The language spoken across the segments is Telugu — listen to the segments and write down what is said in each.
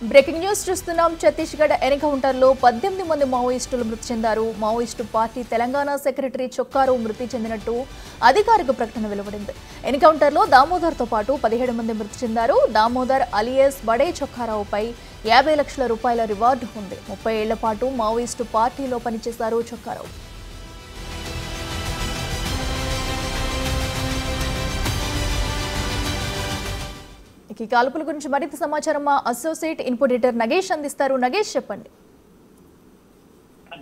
బ్రేకింగ్ న్యూస్ చూస్తున్నాం. ఛత్తీస్గఢ్ ఎన్కౌంటర్లో 18 మంది మావోయిస్టులు మృతి చెందారు. Maoist party Telangana secretary Chokka Rao మృతి చెందినట్టు అధికారిక ప్రకటన వెలువడింది. ఎన్కౌంటర్లో దామోదర్తో పాటు 17 మంది మృతి చెందారు. దామోదర్ అలియాస్ బడే చొక్కారావుపై 50 లక్షల రూపాయల రివార్డు ఉంది. 30 ఏళ్ల పాటు మావోయిస్టు పార్టీలో పనిచేశారు చొక్కారావు. ఈ కాల్పుల గురించి మరింత సమాచారం మా అసోసియేట్ ఇన్పుట్ ఎడిటర్ నగేష్ అందిస్తారు. నగేష్, చెప్పండి.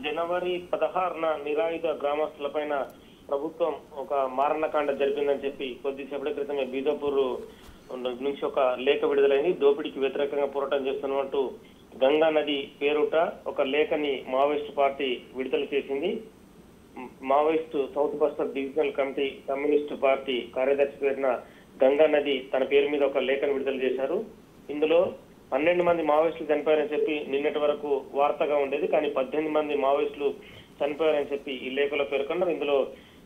జనవరి 16న నిరాయుధ గ్రామస్తులపైన ప్రభుత్వం ఒక మారణకాండ జరిపిందని చెప్పి కొద్దిసేపటి క్రితమే బీజాపూర్ నుంచి ఒక లేఖ విడుదలైంది. దోపిడీకి వ్యతిరేకంగా పోరాటం చేస్తున్నట్టు గంగా నది పేరుట ఒక లేఖని మావోయిస్టు పార్టీ విడుదల చేసింది. Maoist south Bastar divisional committee communist party కార్యదర్శి పేరున గంగా నది తన పేరు మీద ఒక లేఖను విడుదల చేశారు. ఇందులో 12 మంది మావోయిస్టులు చనిపోయారని చెప్పి నిన్నటి వరకు వార్తగా ఉండేది. కానీ 18 మంది మావోయిస్టులు చనిపోయారని చెప్పి ఈ లేఖలో పేర్కొన్నారు. ఇందులో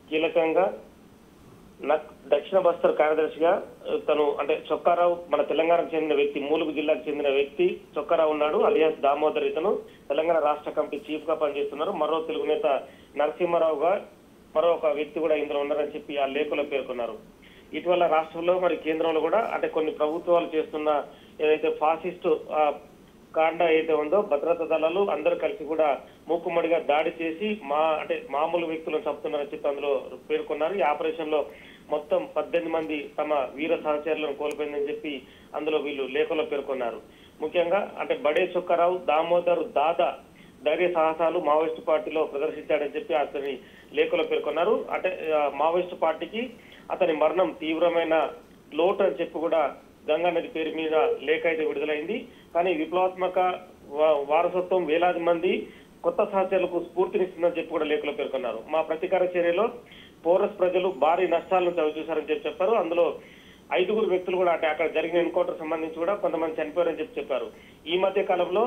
కీలకంగా దక్షిణ బస్తర్ కార్యదర్శిగా తను అంటే చొక్కారావు మన తెలంగాణకు చెందిన వ్యక్తి, మూలుగు జిల్లాకు చెందిన వ్యక్తి చొక్కారావు ఉన్నాడు. అలియాస్ దామోదర్ ఇతను తెలంగాణ రాష్ట్ర కమిటీ చీఫ్ గా పనిచేస్తున్నారు. మరో తెలుగు నేత నరసింహారావుగా మరో ఒక వ్యక్తి కూడా ఇందులో ఉన్నారని చెప్పి ఆ లేఖలో పేర్కొన్నారు. ఇటీవల రాష్ట్రంలో మరి కేంద్రంలో కూడా అంటే కొన్ని ప్రభుత్వాలు చేస్తున్న ఏదైతే ఫాసిస్టు కాండ ఏదైతే ఉందో భద్రతా దళాలు అందరూ కలిసి కూడా మూకుమ్మడిగా దాడి చేసి మామూలు వ్యక్తులను చంపుతున్నారని చెప్పి అందులో పేర్కొన్నారు. ఈ ఆపరేషన్ లో మొత్తం 18 మంది తమ వీర సహచరులను కోల్పోయిందని చెప్పి అందులో వీళ్ళు లేఖలో పేర్కొన్నారు. ముఖ్యంగా అంటే బడే చొక్కారావు, దామోదర్ దాదా ధైర్య సాహసాలు మావోయిస్టు పార్టీలో ప్రదర్శించాడని చెప్పి అతని లేఖలో పేర్కొన్నారు. అంటే మావోయిస్టు పార్టీకి అతని మరణం తీవ్రమైన లోటు అని చెప్పి కూడా గంగా నది పేరు మీద లేఖ అయితే విడుదలైంది. కానీ విప్లవాత్మక వారసత్వం వేలాది మంది కొత్త సహచరులకు స్ఫూర్తినిస్తుందని చెప్పి కూడా లేఖలో పేర్కొన్నారు. మా ప్రతీకార చర్యలో పోరస్ ప్రజలు భారీ నష్టాలను చవిచూశారని చెప్పి చెప్పారు. అందులో 5 వ్యక్తులు కూడా అంటే అక్కడ జరిగిన ఎన్కౌంటర్ సంబంధించి కూడా కొంతమంది చనిపోయారని చెప్పారు. ఈ మధ్య కాలంలో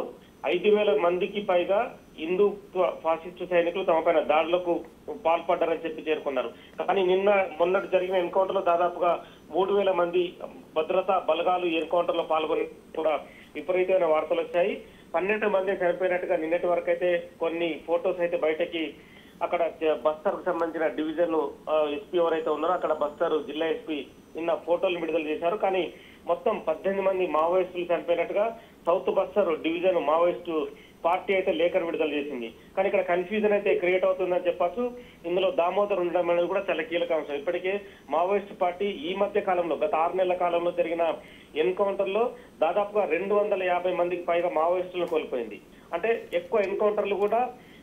5,000 మందికి పైగా హిందుత్వ ఫాసిస్టు సైనికులు తమ పైన దాడులకు పాల్పడ్డారని చెప్పి చేరుకున్నారు. కానీ మొన్నటి జరిగిన ఎన్కౌంటర్ లో దాదాపుగా 3,000 మంది భద్రతా బలగాలు ఎన్కౌంటర్ లో పాల్గొని కూడా విపరీతమైన వార్తలు వచ్చాయి. 12 మంది చనిపోయినట్టుగా నిన్నటి వరకు అయితే కొన్ని ఫోటోస్ అయితే బయటకి అక్కడ బస్తర్ కు సంబంధించిన డివిజన్ ఎస్పీ ఎవరైతే ఉన్నారో అక్కడ బస్తర్ జిల్లా ఎస్పీ నిన్న ఫోటోలు విడుదల చేశారు. కానీ మొత్తం 18 మంది మావోయిస్టులు చనిపోయినట్టుగా south Bastar division Maoist party అయితే లేఖను విడుదల చేసింది. కానీ ఇక్కడ కన్ఫ్యూజన్ అయితే క్రియేట్ అవుతుందని చెప్పచ్చు. ఇందులో దామోదర్ ఉండడం అనేది కూడా చాలా కీలక అంశం. ఇప్పటికే మావోయిస్టు పార్టీ ఈ మధ్య కాలంలో గత 6 నెలల కాలంలో జరిగిన ఎన్కౌంటర్ లో దాదాపుగా 250 మందికి పైగా మావోయిస్టులను కోల్పోయింది. అంటే ఎక్కువ ఎన్కౌంటర్లు కూడా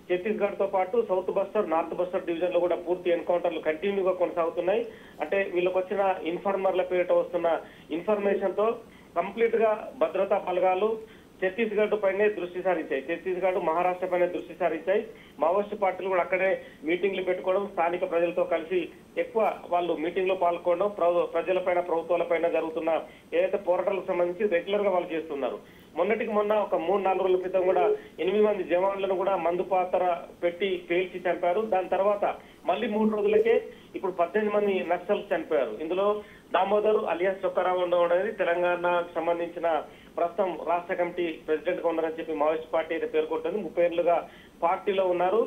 ఛత్తీస్గఢ్ తో పాటు south Bastar, north Bastar division లో కూడా పూర్తి ఎన్కౌంటర్లు కంటిన్యూగా కొనసాగుతున్నాయి. అంటే వీళ్ళకి వచ్చిన ఇన్ఫార్మర్ల పేరిట వస్తున్న ఇన్ఫర్మేషన్ తో కంప్లీట్ గా భద్రతా బలగాలు ఛత్తీస్గఢ్ పైనే దృష్టి సారించాయి. ఛత్తీస్గఢ్, మహారాష్ట్ర పైన దృష్టి సారించాయి. మావోయిస్టు పార్టీలు కూడా అక్కడే మీటింగ్లు పెట్టుకోవడం, స్థానిక ప్రజలతో కలిసి ఎక్కువ వాళ్ళు మీటింగ్ లో పాల్గొనడం, ప్రజలపైన ప్రభుత్వాలపైన జరుగుతున్న ఏదైతే పోరాటాలకు సంబంధించి రెగ్యులర్ గా వాళ్ళు చేస్తున్నారు. మొన్నటికి మొన్న ఒక 3-4 రోజుల క్రితం కూడా 8 మంది జవాన్లను కూడా మందు పాత్ర పెట్టి పేల్చి చంపారు. దాని తర్వాత మళ్ళీ 3 రోజులకే ఇప్పుడు 18 మంది నక్సల్స్ చనిపోయారు. ఇందులో దామోదర్ అలియాస్ చొక్కారావు ఉండడం అనేది తెలంగాణకు సంబంధించిన ప్రస్తుతం రాష్ట్ర కమిటీ ప్రెసిడెంట్ గా ఉన్నారని చెప్పి మావోయిస్ట్ పార్టీ అయితే పేర్కొంటుంది. 30 ఏళ్లుగా పార్టీలో ఉన్నారు.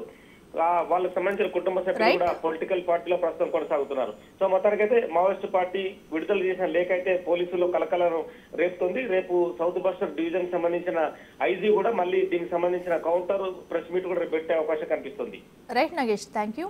వాళ్ళకి సంబంధించిన కుటుంబ సభ్యులు కూడా పొలిటికల్ పార్టీలో ప్రస్తుతం కొనసాగుతున్నారు. సో మొత్తానికి అయితే మావోయిస్ట్ పార్టీ విడుదల చేసిన లేఖ అయితే పోలీసులు కలకలను రేపుతుంది. రేపు సౌత్ బస్తర్ డివిజన్ సంబంధించిన ఐజీ కూడా మళ్ళీ దీనికి సంబంధించిన కౌంటర్ ప్రెస్ మీట్ కూడా పెట్టే అవకాశం కనిపిస్తుంది. Right Nagesh, thank you.